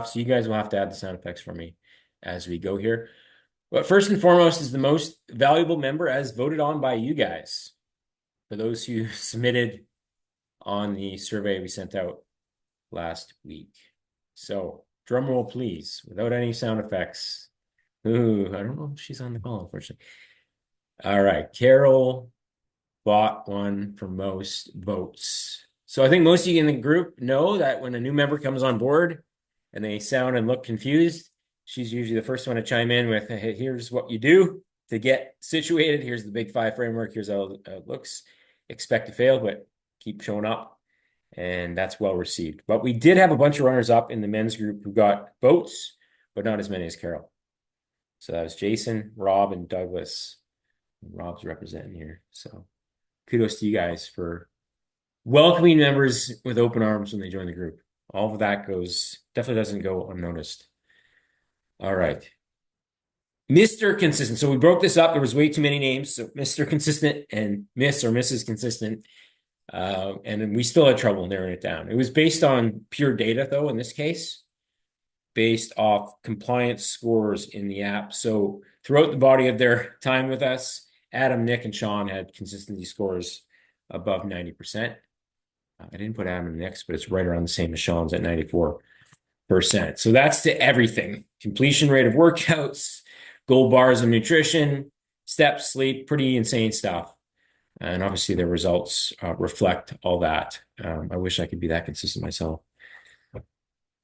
So you guys will have to add the sound effects for me as we go here. But first and foremost is the most valuable member as voted on by you guys. For those who submitted on the survey we sent out last week. So drum roll, please, without any sound effects. Ooh, I don't know if she's on the call, unfortunately. All right, Carol bought one for most votes. So I think most of you in the group know that when a new member comes on board and they sound and look confused, she's usually the first one to chime in with, hey, here's what you do to get situated. Here's the big five framework. Here's how it looks. Expect to fail, but keep showing up. And that's well received. But we did have a bunch of runners up in the men's group who got votes, but not as many as Carol. So that was Jason, Rob, and Douglas. Rob's representing here. So kudos to you guys for welcoming members with open arms when they join the group. All of that definitely doesn't go unnoticed. All right. Mr. Consistent. So we broke this up. There was way too many names. So Mr. Consistent and Miss or Mrs. Consistent. And we still had trouble narrowing it down. It was based on pure data, though, in this case, based off compliance scores in the app. So throughout the body of their time with us, Adam, Nick, and Sean had consistency scores above 90%. I didn't put Adam in Nick's, but it's right around the same as Sean's at 94%. So that's to everything. Completion rate of workouts, gold bars of nutrition, steps, sleep, pretty insane stuff. And obviously their results reflect all that. I wish I could be that consistent myself.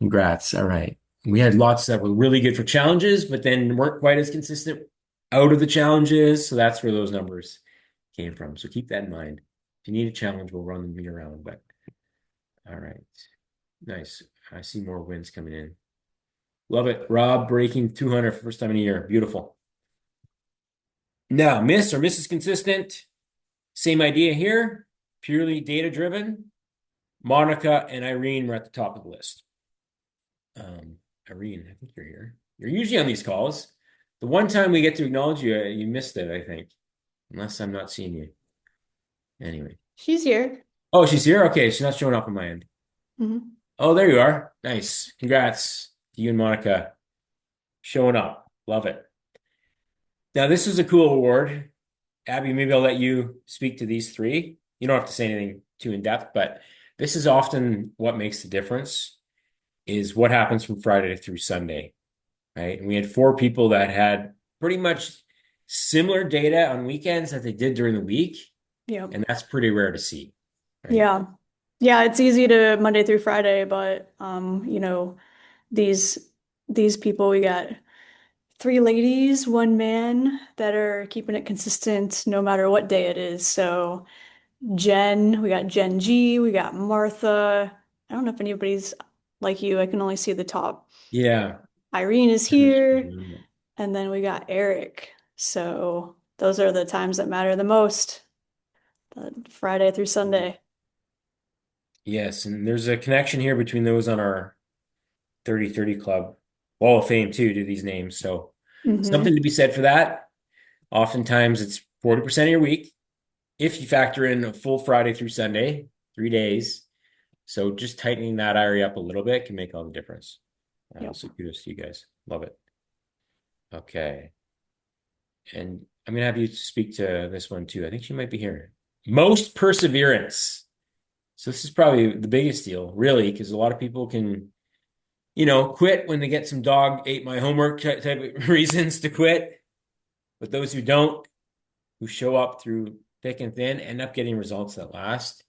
Congrats. All right. We had lots that were really good for challenges, but then weren't quite as consistent out of the challenges. So that's where those numbers came from. So keep that in mind. If you need a challenge, we'll run them around. But all right. Nice. I see more wins coming in. Love it. Rob breaking 200 for first time in a year. Beautiful. Now, Miss or Mrs. Consistent. Same idea here, purely data driven. Monica and Irene were at the top of the list. Irene, I think you're here. You're usually on these calls. The one time we get to acknowledge you, you missed it, I think. Unless I'm not seeing you. Anyway. She's here. Oh, she's here? Okay, she's not showing up on my end. Hmm. Oh, there you are. Nice. Congrats to you and Monica showing up. Love it. Now, this is a cool award. Abby, maybe I'll let you speak to these three. You don't have to say anything too in depth, but this is often what makes the difference is what happens from Friday through Sunday, right? And we had four people that had pretty much similar data on weekends that they did during the week, Yep. and that's pretty rare to see, right? Yeah. Yeah, it's easy to Monday through Friday, but these these people, we got three ladies, one man that are keeping it consistent no matter what day it is. So we got Jen G, we got Martha. I don't know if anybody's like you. I can only see the top. Yeah. Irene is here, and then we got Eric. So those are the times that matter the most, the Friday through Sunday. Yes, and there's a connection here between those on our 30/30 Club Wall of Fame too to these names. So something Hmm. to be said for that. Oftentimes it's 40% of your week if you factor in a full Friday through Sunday, 3 days. So just tightening that area up a little bit can make all the difference. Yep. So kudos to you guys. Love it. Okay. And I'm gonna have you speak to this one too. I think she might be here. Most perseverance. So this is probably the biggest deal, really, because a lot of people can, quit when they get some dog ate my homework type of reasons to quit. But those who don't, who show up through thick and thin, end up getting results that last.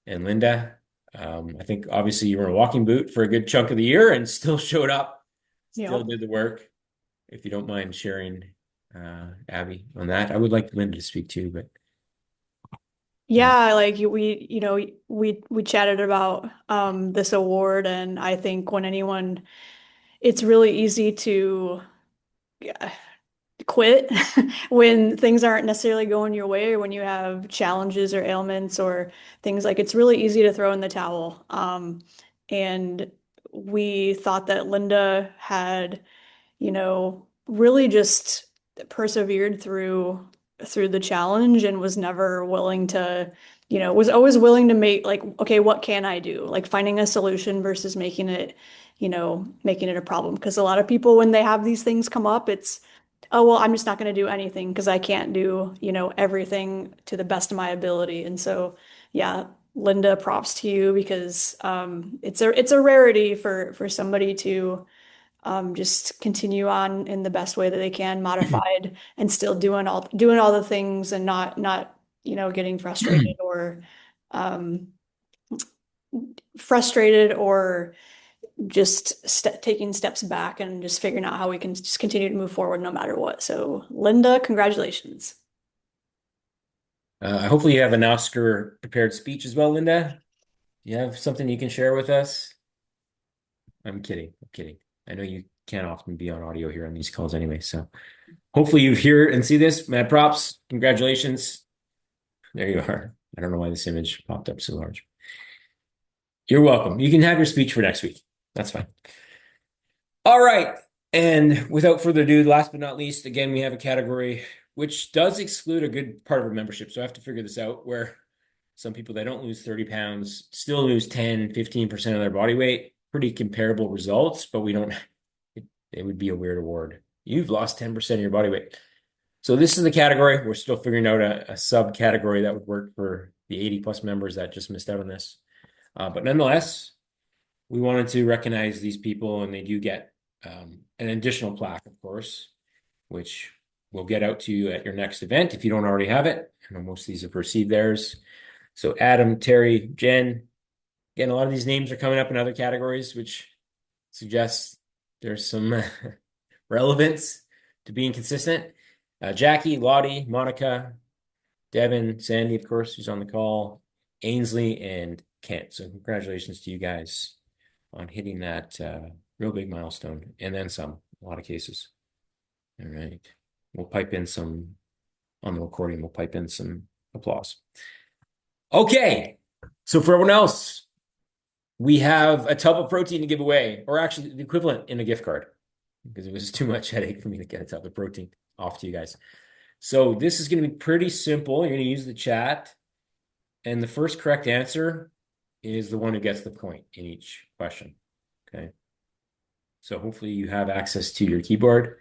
And Linda, I think obviously you were in a walking boot for a good chunk of the year and still showed up, still Yep. did the work. If you don't mind sharing, Abby, on that, I would like Linda to speak too, but Yeah, like we chatted about this award, and I think it's really easy to uh, quit when things aren't necessarily going your way, or when you have challenges or ailments or things. Like, it's really easy to throw in the towel. And we thought that Linda had, really just persevered through the challenge, and was never willing to, was always willing to make, like, okay, what can I do? Like, finding a solution versus making it, making it a problem. Because a lot of people, when they have these things come up, it's, oh, well, I'm just not going to do anything because I can't do, everything to the best of my ability. And so, yeah, Linda, props to you because it's a rarity for somebody to just continue on in the best way that they can, modified and still doing all the things and not getting um, frustrated or just taking steps back and just figuring out how we can just continue to move forward no matter what. So, Linda, congratulations. Hopefully you have an Oscar prepared speech as well, Linda. Do you have something you can share with us? I'm kidding. I'm kidding. I know you can't often be on audio here on these calls anyway, so hopefully you hear and see this. Mad props. Congratulations. There you are. I don't know why this image popped up so large. You're welcome. You can have your speech for next week. That's fine. All right. And without further ado, last but not least, again, we have a category which does exclude a good part of our membership. So I have to figure this out where some people that don't lose 30 pounds still lose 10, 15% of their body weight. Pretty comparable results, but it would be a weird award. You've lost 10% of your body weight. So this is the category. We're still figuring out a subcategory that would work for the 80 plus members that just missed out on this. But nonetheless, we wanted to recognize these people, and they do get an additional plaque, of course, which we'll get out to you at your next event if you don't already have it. I know most of these have received theirs. So Adam, Terry, Jen, again, a lot of these names are coming up in other categories, which suggests there's some relevance to being consistent. Jackie, Lottie, Monica, Devin, Sandy, of course, who's on the call, Ainsley, and Kent. So congratulations to you guys on hitting that real big milestone, and then some, a lot of cases. All right. We'll pipe in some, on the recording, we'll pipe in some applause. Okay. So for everyone else, we have a tub of protein to give away, or actually the equivalent in a gift card, because it was too much headache for me to get a tub of protein off to you guys. So this is going to be pretty simple. You're going to use the chat, and the first correct answer is the one who gets the point in each question. Okay. So hopefully you have access to your keyboard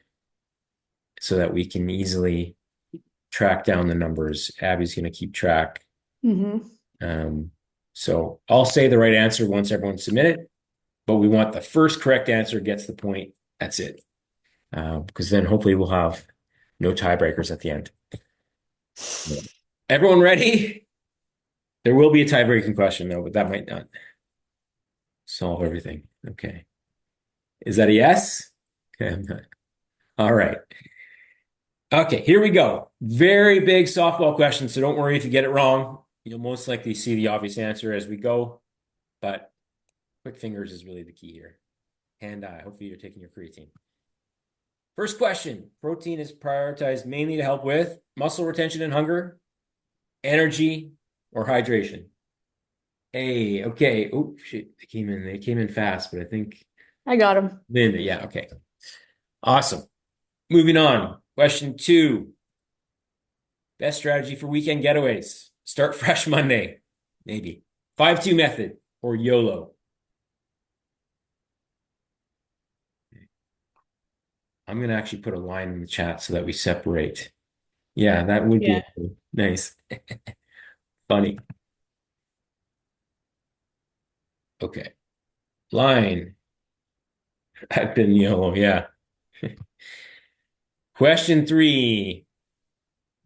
so that we can easily track down the numbers. Abby's going to keep track. So I'll say the right answer once everyone's submitted, but we want the first correct answer gets the point. That's it. Because then hopefully we'll have no tiebreakers at the end. Everyone ready? There will be a tie-breaking question though, but that might not solve everything. Okay. Is that a yes? Okay, I'm not. All right. Okay, here we go. Very big softball question, so don't worry if you get it wrong. You'll most likely see the obvious answer as we go, but quick fingers is really the key here. Hand-eye. Hopefully you're taking your creatine. First question. Protein is prioritized mainly to help with muscle retention and hunger, energy, or hydration. A, okay. Oh, shit. They came in fast, but I think I got him. Linda, yeah, okay. Awesome. Moving on. Question 2. Best strategy for weekend getaways. Start fresh Monday, maybe. 5-2 method or YOLO. I'm going to actually put a line in the chat so that we separate. Yeah, that would be nice. Funny. Okay. Line. I've been YOLO, yeah. Question 3.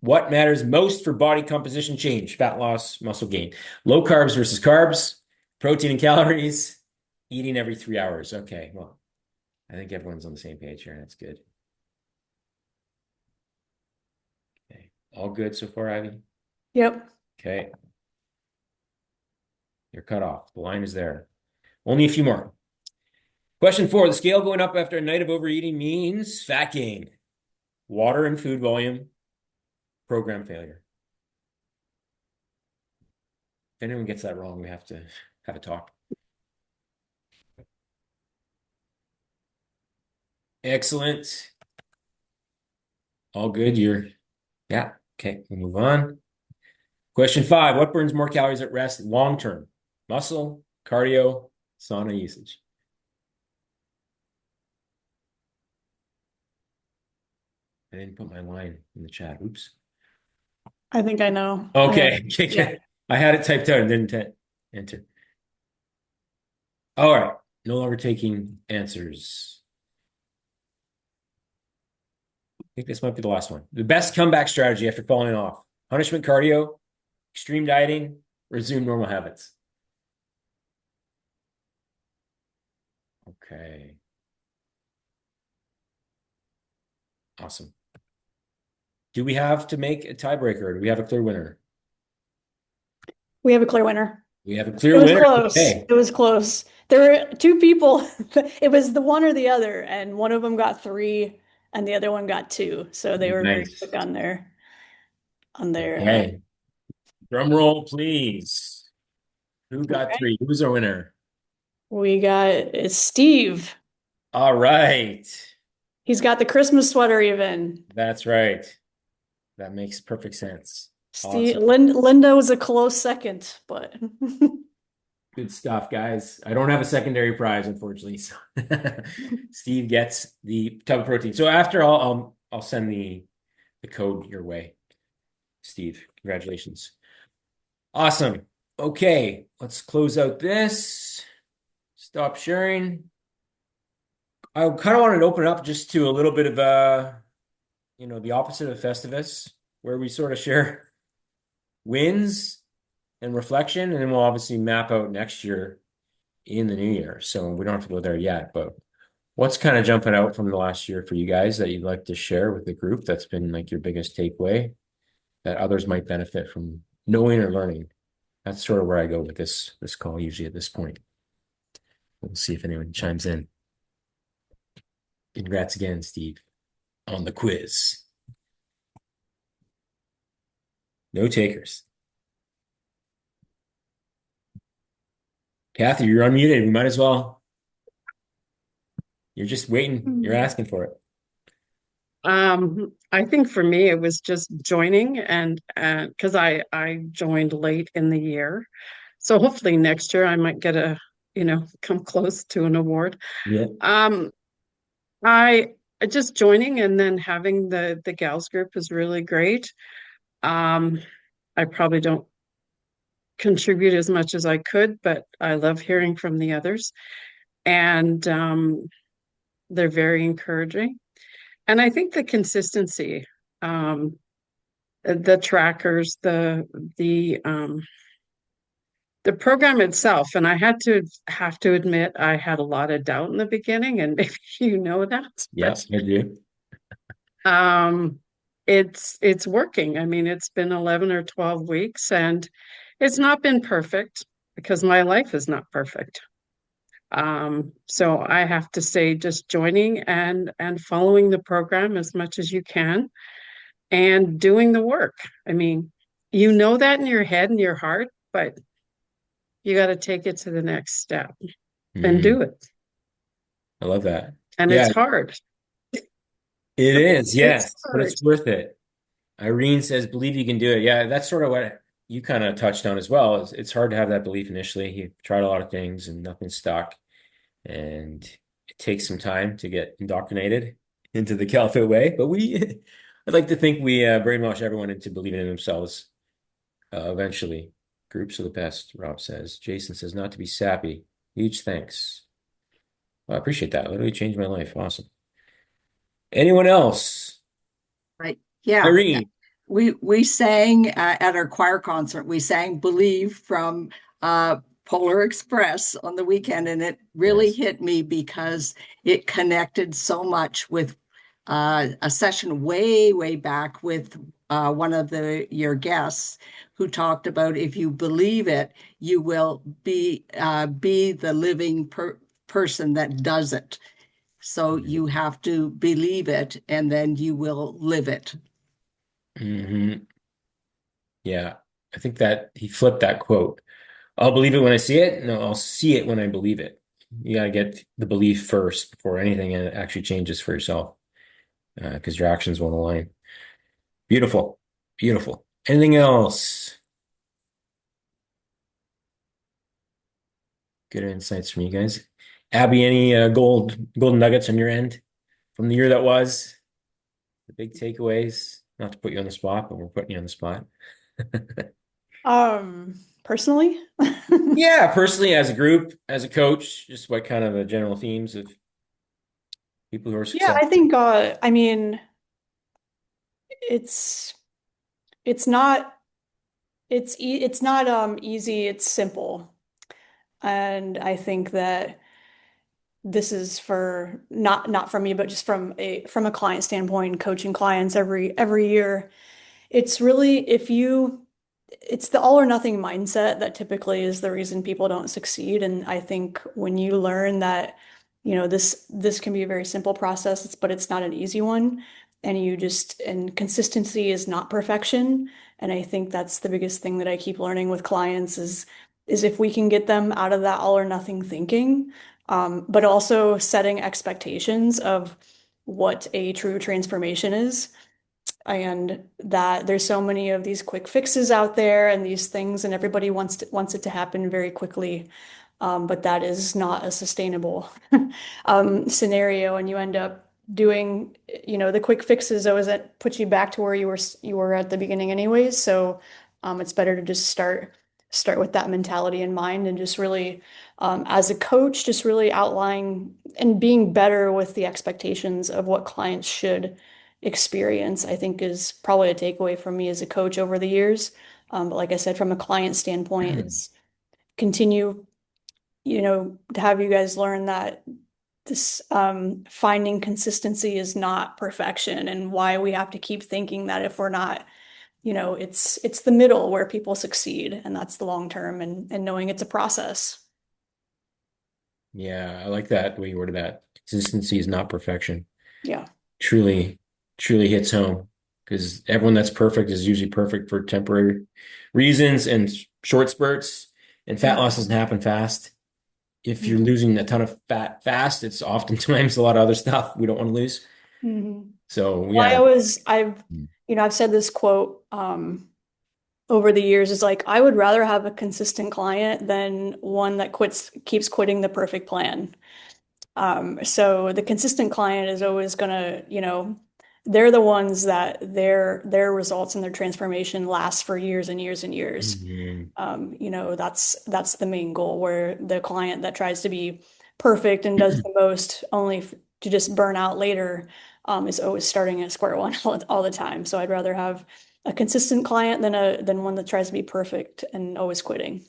What matters most for body composition change? Fat loss, muscle gain. Low carbs versus carbs, protein and calories, eating every 3 hours. Okay, well, I think everyone's on the same page here. That's good. Okay, all good so far, Ivy? Yep. Okay. You're cut off. The line is there. Only a few more. Question 4. The scale going up after a night of overeating means fat gain. Water and food volume. Program failure. If anyone gets that wrong, we have to have a talk. Excellent. All good. Yeah. Okay. We'll move on. Question 5. What burns more calories at rest long term? Muscle, cardio, sauna usage. I didn't put my line in the chat. Oops. I think I know. Okay. Yeah. I had it typed out and didn't enter. All right. No longer taking answers. I think this might be the last one. The best comeback strategy after falling off. Punishment cardio, extreme dieting, resume normal habits. Okay. Awesome. Do we have to make a tiebreaker? Do we have a clear winner? We have a clear winner. We have a It clear was winner. close. Okay. It was close. There were two people. It was the one or the other, and one of them got three, and the other one got two. So they were very Nice. quick on their. Okay. Drum roll, please. Who got three? Who's our winner? We got Steve. All right. He's got the Christmas sweater even. That's right. That makes perfect sense. Steve, Awesome. Linda was a close second, but Good stuff, guys. I don't have a secondary prize, unfortunately. So Steve gets the tub of protein. So after I'll send the code your way, Steve. Congratulations. Awesome. Okay, let's close out this. Stop sharing. I kind of wanted to open it up just to a little bit of the opposite of Festivus, where we sort of share wins and reflection, and then we'll obviously map out next year in the new year. So we don't have to go there yet, but what's kind of jumping out from the last year for you guys that you'd like to share with the group that's been like your biggest takeaway that others might benefit from knowing or learning? That's sort of where I go with this call usually at this point. We'll see if anyone chimes in. Congrats again, Steve, on the quiz. No takers. Kathy, you're unmuted. We might as well. You're just waiting. You're asking for it. I think for me it was just joining and because I joined late in the year. So hopefully next year I might get come close to an award. Yeah. I just joining and then having the gals group is really great. I probably don't contribute as much as I could, but I love hearing from the others. And they're very encouraging. And I think the consistency, the trackers, the program itself, and I have to admit I had a lot of doubt in the beginning, and maybe you know that. Yes, I do. Um, it's working. I mean, it's been 11 or 12 weeks, and it's not been perfect because my life is not perfect. So I have to say just joining and following the program as much as you can and doing the work. I mean, you know that in your head and your heart, but you got to take it to the next step and do it. I love that. And Yeah, it's hard. it is. It's Yes, but hard. it's worth it. Irene says, believe you can do it. Yeah, that's sort of what you kind of touched on as well. It's hard to have that belief initially. You tried a lot of things and nothing stuck. And it takes some time to get indoctrinated into the Calfit way. But I'd like to think we brainwash everyone into believing in themselves eventually. Groups are the best, Rob says. Jason says, not to be sappy. Huge thanks. Well, I appreciate that. Literally changed my life. Awesome. Anyone else? Right. Yeah. Irene. We sang at our choir concert, we sang Believe from Polar Express on the weekend, and it really Yes. hit me because it connected so much with a session way back with one of your guests who talked about if you believe it, you will be the living person that does it. So you have to believe it, and then you will live it. Yeah, I think that he flipped that quote. I'll believe it when I see it. No, I'll see it when I believe it. You got to get the belief first before anything actually changes for yourself, because your actions won't align. Beautiful. Beautiful. Anything else? Good insights from you guys. Abby, any golden nuggets on your end from the year that was? the big takeaways. Not to put you on the spot, but we're putting you on the spot. Personally, Yeah, personally, as a group, as a coach, just what kind of the general themes of people who are yeah, successful. I think, I mean, it's it's not it's not easy, it's simple. And I think that this is for not from me, but just from a client standpoint, coaching clients every year. It's really it's the all or nothing mindset that typically is the reason people don't succeed. And I think when you learn that, this can be a very simple process, but it's not an easy one. And consistency is not perfection. And I think that's the biggest thing that I keep learning with clients is if we can get them out of that all or nothing thinking, but also setting expectations of what a true transformation is, and that there's so many of these quick fixes out there and these things, and everybody wants it to happen very quickly. But that is not a sustainable scenario, and you end up doing, the quick fixes always that put you back to where you were at the beginning anyways. So it's better to just start with that mentality in mind, and just really, as a coach, just really outlining and being better with the expectations of what clients should experience, I think is probably a takeaway from me as a coach over the years. But like I said, from a client standpoint, it's continue, to have you guys learn that this, finding consistency is not perfection, and why we have to keep thinking that if we're not, it's the middle where people succeed, and that's the long term, and knowing it's a process. Yeah, I like that way you worded that. Consistency is not perfection. Yeah. Truly, truly hits home because everyone that's perfect is usually perfect for temporary reasons and short spurts, and fat loss doesn't happen fast. If you're losing a ton of fat fast, it's oftentimes a lot of other stuff we don't want to lose. Mhm. So Well, yeah. I've said this quote over the years, is like, I would rather have a consistent client than one that keeps quitting the perfect plan. So the consistent client is always gonna, they're the ones that their results and their transformation lasts for years and years and years. Mhm. That's the main goal, where the client that tries to be perfect and does the most only to just burn out later, is always starting at square one all the time. So I'd rather have a consistent client than one that tries to be perfect and always quitting.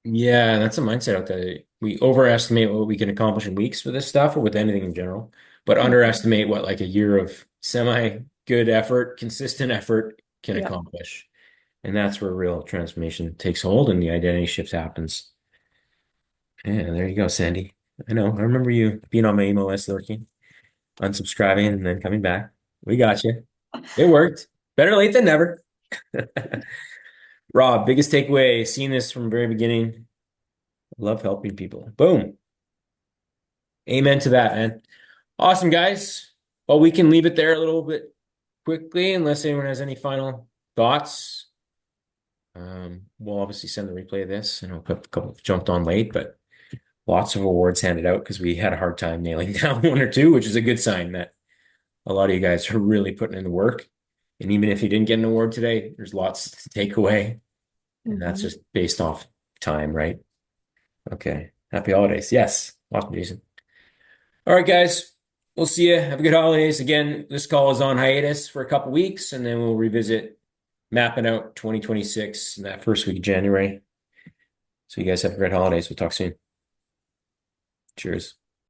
Yeah, that's a mindset out there. We overestimate what we can accomplish in weeks with this stuff or with anything in general, but underestimate what like a year of semi good effort, consistent effort can Yeah. accomplish. And that's where real transformation takes hold and the identity shifts happens. Yeah, there you go, Sandy. I know. I remember you being on my email list, lurking, unsubscribing, and then coming back. We got you. It worked. Better late than never. Rob, biggest takeaway, seeing this from the very beginning. Love helping people. Boom. Amen to that, man. Awesome, guys. Well, we can leave it there a little bit quickly, unless anyone has any final thoughts. We'll obviously send the replay of this, and I'll put a couple jumped on late, but lots of awards handed out because we had a hard time nailing down one or two, which is a good sign that a lot of you guys are really putting in the work. And even if you didn't get an award today, there's lots to take away. And that's just based off time, right? Okay. Happy holidays. Yes. Awesome, Jason. All right, guys. We'll see you. Have a good holidays. Again, this call is on hiatus for a couple weeks, and then we'll revisit mapping out 2026 in that first week of January. So you guys have great holidays. We'll talk soon. Cheers.